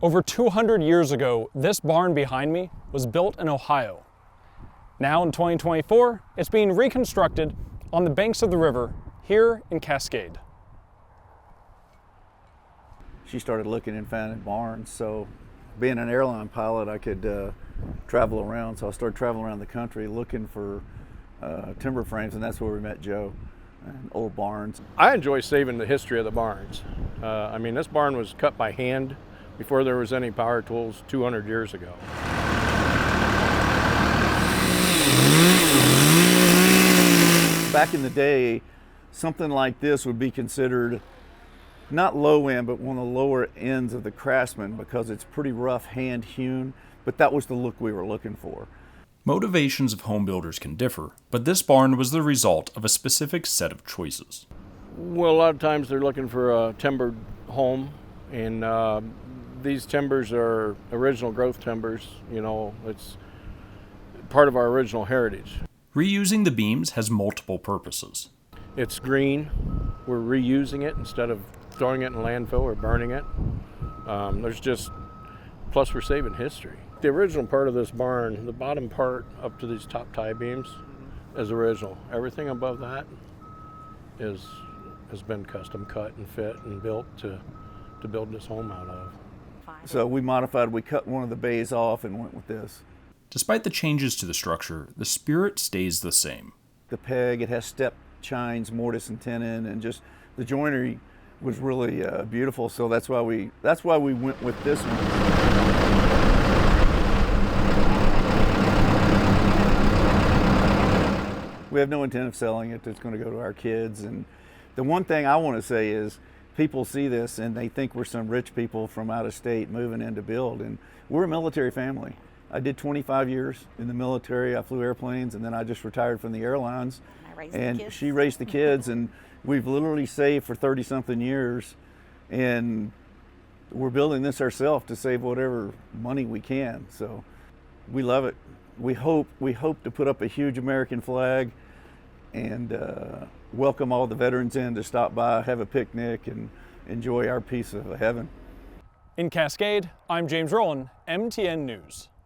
Over 200 years ago, this barn behind me was built in Ohio. Now in 2024, it's being reconstructed on the banks of the river here in Cascade. She started looking and finding barns, so being an airline pilot, I could travel around, so I started traveling around the country looking for timber frames, and that's where we met Joe, and old barns. I enjoy saving the history of the barns. This barn was cut by hand before there was any power tools 200 years ago. Back in the day, something like this would be considered not low end, but one of the lower ends of the craftsman because it's pretty rough hand hewn, but that was the look we were looking for. Motivations of home builders can differ, but this barn was the result of a specific set of choices. Well, a lot of times they're looking for a timbered home, and these timbers are original growth timbers. It's part of our original heritage. Reusing the beams has multiple purposes. It's green. We're reusing it instead of throwing it in landfill or burning it. Plus we're saving history. The original part of this barn, the bottom part up to these top tie beams is original. Everything above that has been custom cut and fit and built to build this home out of. So we modified, we cut one of the bays off and went with this. Despite the changes to the structure, the spirit stays the same. The peg, it has step chines, mortise and tenon, and just the joinery was really beautiful. So that's why we went with this one. We have no intent of selling it. It's going to go to our kids. And the one thing I want to say is people see this and they think we're some rich people from out of state moving in to build. And we're a military family. I did 25 years in the military. I flew airplanes, and then I just retired from the airlines. And she raised the kids, and we've literally saved for 30-something years, and we're building this ourselves to save whatever money we can. So we love it. We hope to put up a huge American flag and welcome all the veterans in to stop by, have a picnic, and enjoy our piece of heaven. In Cascade, I'm James Rowland, MTN News.